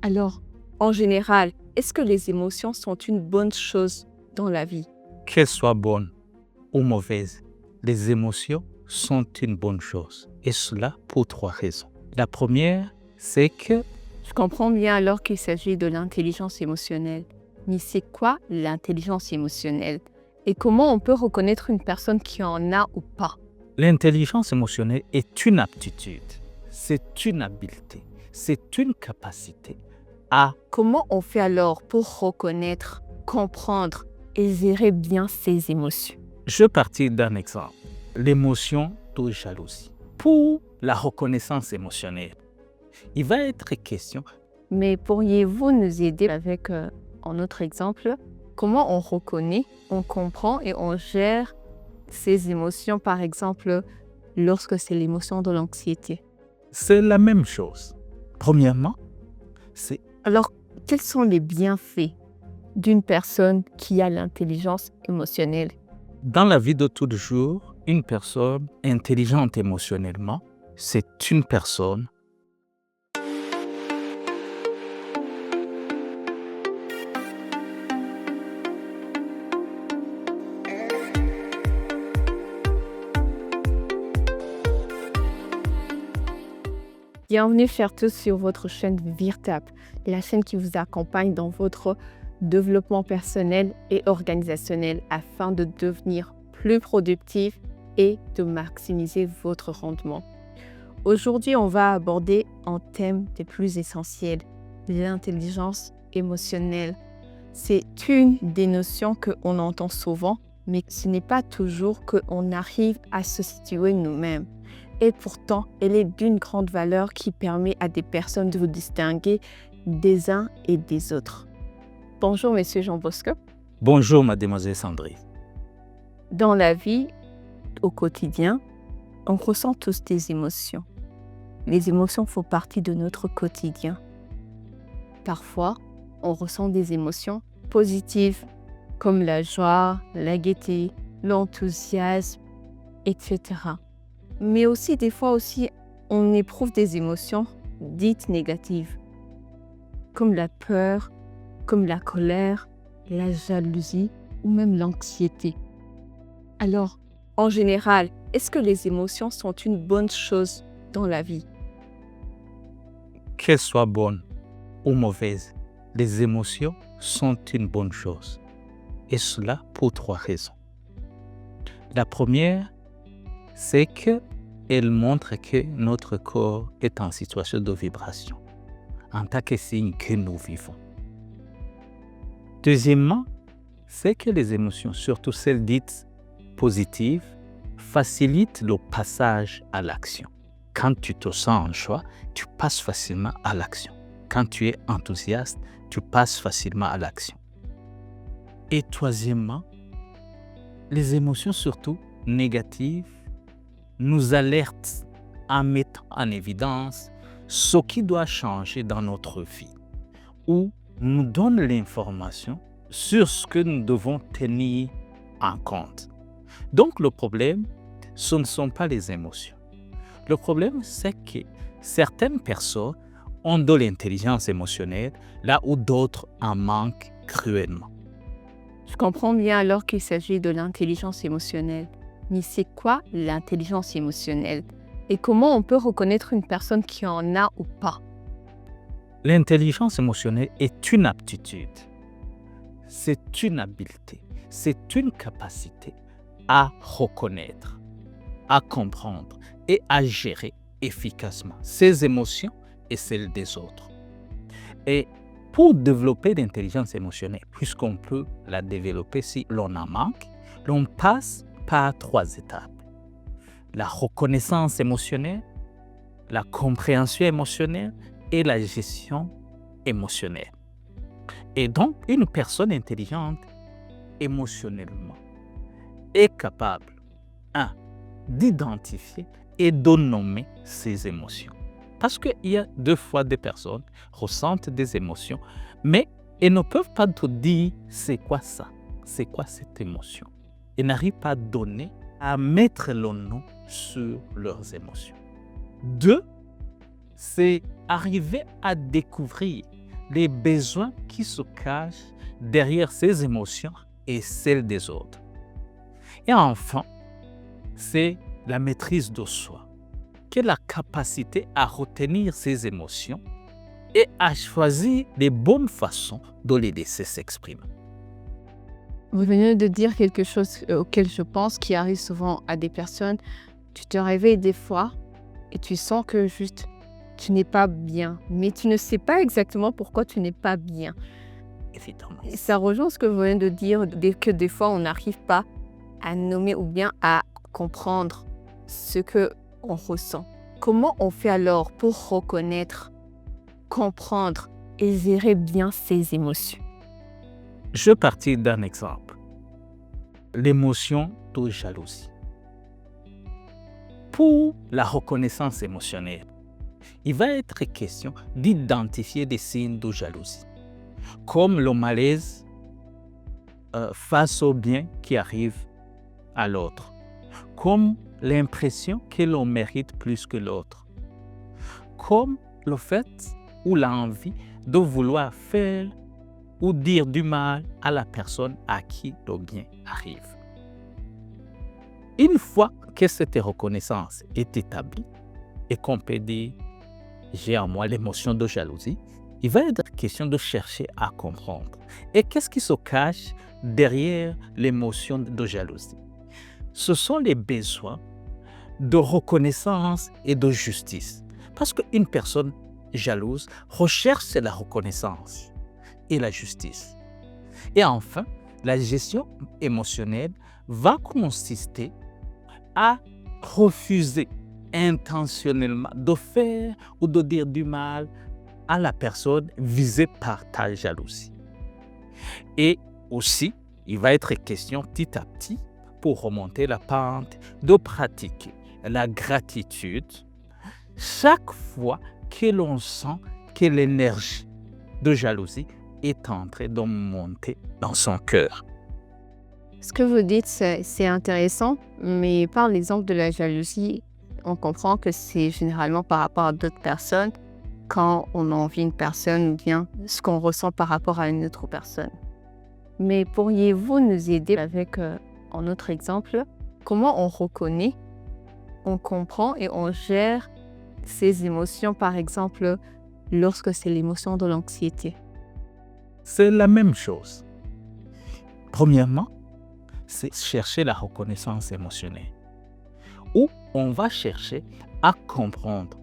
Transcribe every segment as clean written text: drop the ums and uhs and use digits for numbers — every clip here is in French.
Alors, en général, est-ce que les émotions sont une bonne chose dans la vie? Qu'elles soient bonnes ou mauvaises, les émotions sont une bonne chose. Et cela pour 3 raisons. La première, c'est que Je comprends bien alors qu'il s'agit de l'intelligence émotionnelle. Mais c'est quoi l'intelligence émotionnelle? Et comment on peut reconnaître une personne qui en a ou pas? l'intelligence émotionnelle est une aptitude, c'est une habileté, c'est une capacité à Comment on fait alors pour reconnaître, comprendre et gérer bien ses émotions? Je partis d'un exemple, l'émotion de jalousie. Pour la reconnaissance émotionnelle, il va être question, Mais pourriez-vous nous aider avec un autre exemple? Comment on reconnaît, on comprend et on gère ses émotions, par exemple, lorsque c'est l'émotion de l'anxiété? c'est la même chose. Premièrement, c'est Alors, quels sont les bienfaits d'une personne qui a l'intelligence émotionnelle? dans la vie de tous les jours, une personne intelligente émotionnellement, c'est une personne Bienvenue chers tous sur votre chaîne VIRTAP, la chaîne qui vous accompagne dans votre développement personnel et organisationnel afin de devenir plus productif et de maximiser votre rendement. Aujourd'hui, on va aborder un thème des plus essentiels, l'intelligence émotionnelle. C'est une des notions qu'on entend souvent, mais ce n'est pas toujours qu'on arrive à se situer nous-mêmes. Et pourtant, elle est d'une grande valeur qui permet à des personnes de vous distinguer des uns et des autres. Bonjour, Monsieur Jean Bosco. Bonjour, mademoiselle Sandrine. Dans la vie, au quotidien, on ressent tous des émotions. Les émotions font partie de notre quotidien. Parfois, on ressent des émotions positives, comme la joie, la gaieté, l'enthousiasme, etc. Mais aussi, des fois aussi, on éprouve des émotions dites négatives, comme la peur, comme la colère, la jalousie ou même l'anxiété. Alors, en général, est-ce que les émotions sont une bonne chose dans la vie? Qu'elles soient bonnes ou mauvaises, les émotions sont une bonne chose. Et cela pour 3 raisons. La première, c'est qu'elle montre que notre corps est en situation de vibration, en tant que signe que nous vivons. Deuxièmement, c'est que les émotions, surtout celles dites positives, facilitent le passage à l'action. Quand tu te sens en joie, tu passes facilement à l'action. Quand tu es enthousiaste, tu passes facilement à l'action. Et troisièmement, les émotions, surtout négatives, nous alertent en mettant en évidence ce qui doit changer dans notre vie ou nous donnent l'information sur ce que nous devons tenir en compte. Donc le problème, ce ne sont pas les émotions. Le problème, c'est que certaines personnes ont de l'intelligence émotionnelle là où d'autres en manquent cruellement. Je comprends bien alors qu'il s'agit de l'intelligence émotionnelle. Mais c'est quoi l'intelligence émotionnelle? Et comment on peut reconnaître une personne qui en a ou pas? L'intelligence émotionnelle est une aptitude, c'est une habileté, c'est une capacité à reconnaître, à comprendre et à gérer efficacement ses émotions et celles des autres. Et pour développer l'intelligence émotionnelle, puisqu'on peut la développer si l'on en manque, l'on passe par 3 étapes. La reconnaissance émotionnelle, la compréhension émotionnelle et la gestion émotionnelle. Et donc, une personne intelligente émotionnellement est capable, d'identifier et de nommer ses émotions. Parce qu'il y a 2 fois des personnes ressentent des émotions, mais elles ne peuvent pas te dire c'est quoi ça, c'est quoi cette émotion. Elles n'arrivent pas à mettre le nom sur leurs émotions. 2, c'est arriver à découvrir les besoins qui se cachent derrière ses émotions et celles des autres. Et enfin, c'est la maîtrise de soi, qui est la capacité à retenir ses émotions et à choisir les bonnes façons de les laisser s'exprimer. Vous venez de dire quelque chose auquel je pense qui arrive souvent à des personnes. Tu te réveilles des fois et tu sens que juste tu n'es pas bien, mais tu ne sais pas exactement pourquoi tu n'es pas bien. Évidemment. Et ça rejoint ce que vous venez de dire, que des fois on n'arrive pas à nommer ou bien à comprendre ce qu'on ressent. Comment on fait alors pour reconnaître, comprendre et gérer bien ses émotions? Je partis d'un exemple. L'émotion de jalousie. Pour la reconnaissance émotionnelle, il va être question d'identifier des signes de jalousie, comme le malaise face au bien qui arrive à l'autre, comme l'impression que l'on mérite plus que l'autre, comme le fait ou l'envie de vouloir faire ou dire du mal à la personne à qui le bien arrive. Une fois que cette reconnaissance est établie et qu'on peut dire j'ai en moi l'émotion de jalousie, il va être question de chercher à comprendre. Et qu'est-ce qui se cache derrière l'émotion de jalousie? Ce sont les besoins de reconnaissance et de justice. Parce qu'une personne jalouse recherche la reconnaissance et la justice. Et enfin, la gestion émotionnelle va consister à refuser intentionnellement de faire ou de dire du mal à la personne visée par ta jalousie. Et aussi, il va être question petit à petit, pour remonter la pente, de pratiquer la gratitude chaque fois que l'on sent que l'énergie de jalousie est en train de monter dans son cœur. Ce que vous dites, c'est intéressant, mais par l'exemple de la jalousie, on comprend que c'est généralement par rapport à d'autres personnes quand on envie une personne ou bien ce qu'on ressent par rapport à une autre personne. Mais pourriez-vous nous aider avec un autre exemple? Comment on reconnaît, on comprend et on gère ces émotions, par exemple, lorsque c'est l'émotion de l'anxiété? C'est la même chose. Premièrement, c'est chercher la reconnaissance émotionnelle, où on va chercher à comprendre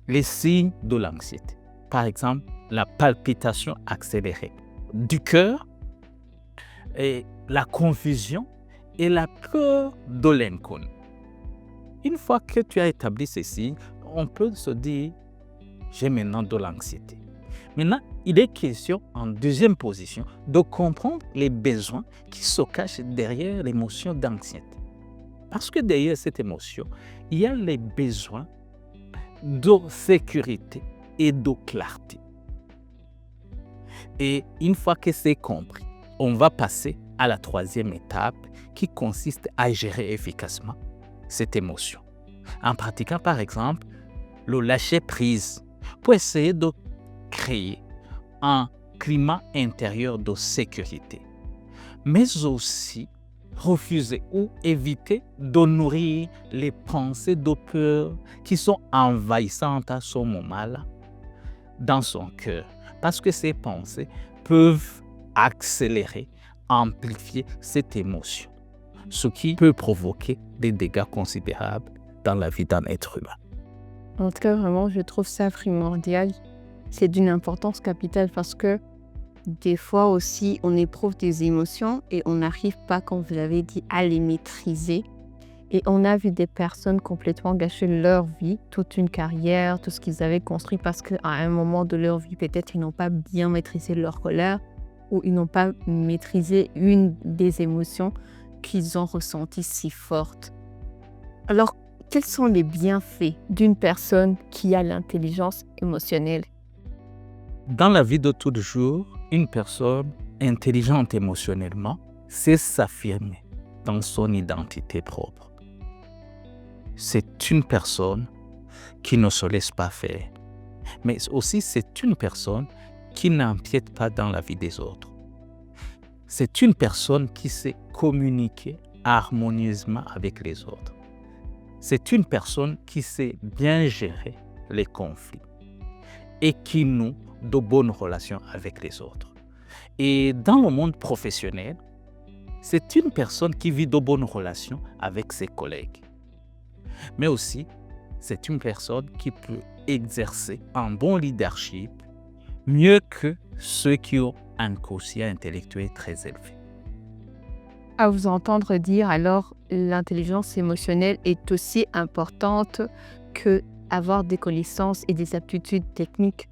les signes de l'anxiété. Par exemple, la palpitation accélérée du cœur, et la confusion et la peur de l'inconnu. Une fois que tu as établi ces signes, on peut se dire, j'ai maintenant de l'anxiété. Maintenant, il est question, en deuxième position, de comprendre les besoins qui se cachent derrière l'émotion d'anxiété. Parce que derrière cette émotion, il y a les besoins de sécurité et de clarté. Et une fois que c'est compris, on va passer à la troisième étape qui consiste à gérer efficacement cette émotion. En pratiquant par exemple le lâcher-prise pour essayer de créer un climat intérieur de sécurité, mais aussi refuser ou éviter de nourrir les pensées de peur qui sont envahissantes à ce moment-là dans son cœur, parce que ces pensées peuvent accélérer, amplifier cette émotion, ce qui peut provoquer des dégâts considérables dans la vie d'un être humain. En tout cas, vraiment, je trouve ça primordial. C'est d'une importance capitale parce que des fois aussi, on éprouve des émotions et on n'arrive pas, comme vous l'avez dit, à les maîtriser. Et on a vu des personnes complètement gâcher leur vie, toute une carrière, tout ce qu'ils avaient construit parce qu'à un moment de leur vie, peut-être ils n'ont pas bien maîtrisé leur colère ou ils n'ont pas maîtrisé une des émotions qu'ils ont ressenties si fortes. Alors, quels sont les bienfaits d'une personne qui a l'intelligence émotionnelle? Dans la vie de tous les jours, une personne intelligente émotionnellement sait s'affirmer dans son identité propre. C'est une personne qui ne se laisse pas faire, mais aussi c'est une personne qui n'empiète pas dans la vie des autres. C'est une personne qui sait communiquer harmonieusement avec les autres. C'est une personne qui sait bien gérer les conflits et qui noue de bonnes relations avec les autres. Et dans le monde professionnel, c'est une personne qui vit de bonnes relations avec ses collègues. Mais aussi, c'est une personne qui peut exercer un bon leadership mieux que ceux qui ont un quotient intellectuel très élevé. À vous entendre dire, alors, l'intelligence émotionnelle est aussi importante que avoir des connaissances et des aptitudes techniques.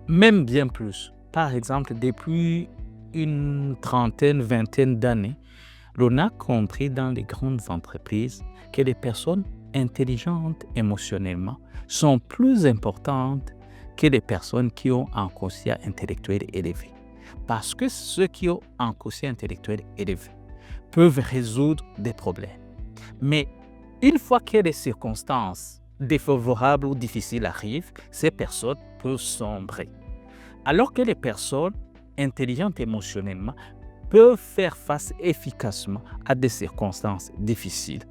Même bien plus. Par exemple, depuis une trentaine, vingtaine d'années, l'on a compris dans les grandes entreprises que les personnes intelligentes émotionnellement sont plus importantes que les personnes qui ont un quotient intellectuel élevé. Parce que ceux qui ont un quotient intellectuel élevé peuvent résoudre des problèmes. Mais une fois que les circonstances défavorables ou difficiles arrivent, ces personnes peuvent sombrer. Alors que les personnes intelligentes émotionnellement peuvent faire face efficacement à des circonstances difficiles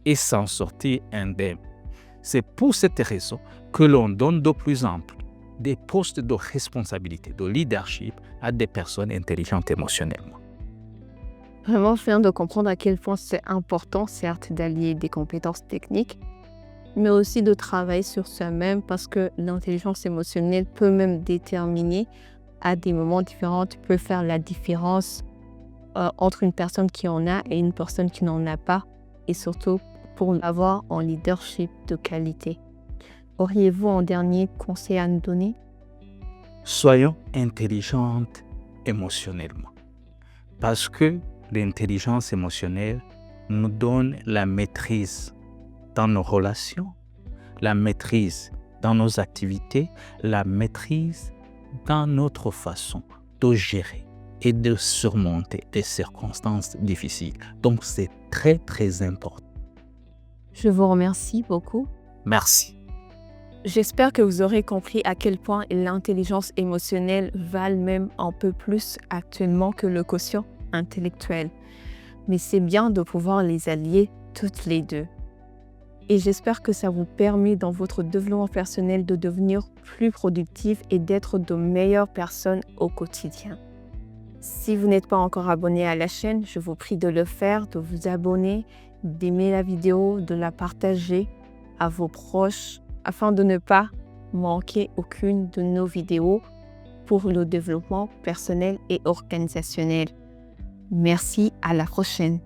et s'en sortir indemnes. C'est pour cette raison que l'on donne de plus en plus des postes de responsabilité, de leadership à des personnes intelligentes émotionnellement. Vraiment, je viens de comprendre à quel point c'est important, certes, d'allier des compétences techniques, mais aussi de travailler sur soi-même parce que l'intelligence émotionnelle peut même déterminer à des moments différents, peut faire la différence entre une personne qui en a et une personne qui n'en a pas, et surtout pour l'avoir en leadership de qualité. Auriez-vous un dernier conseil à nous donner? Soyons intelligentes émotionnellement parce que l'intelligence émotionnelle nous donne la maîtrise dans nos relations, la maîtrise dans nos activités, la maîtrise dans notre façon de gérer et de surmonter des circonstances difficiles. Donc, c'est très, très important. Je vous remercie beaucoup. Merci. J'espère que vous aurez compris à quel point l'intelligence émotionnelle valent même un peu plus actuellement que le quotient intellectuel. Mais c'est bien de pouvoir les allier toutes les deux. Et j'espère que ça vous permet dans votre développement personnel de devenir plus productif et d'être de meilleures personnes au quotidien. Si vous n'êtes pas encore abonné à la chaîne, je vous prie de le faire, de vous abonner, d'aimer la vidéo, de la partager à vos proches afin de ne pas manquer aucune de nos vidéos pour le développement personnel et organisationnel. Merci, à la prochaine.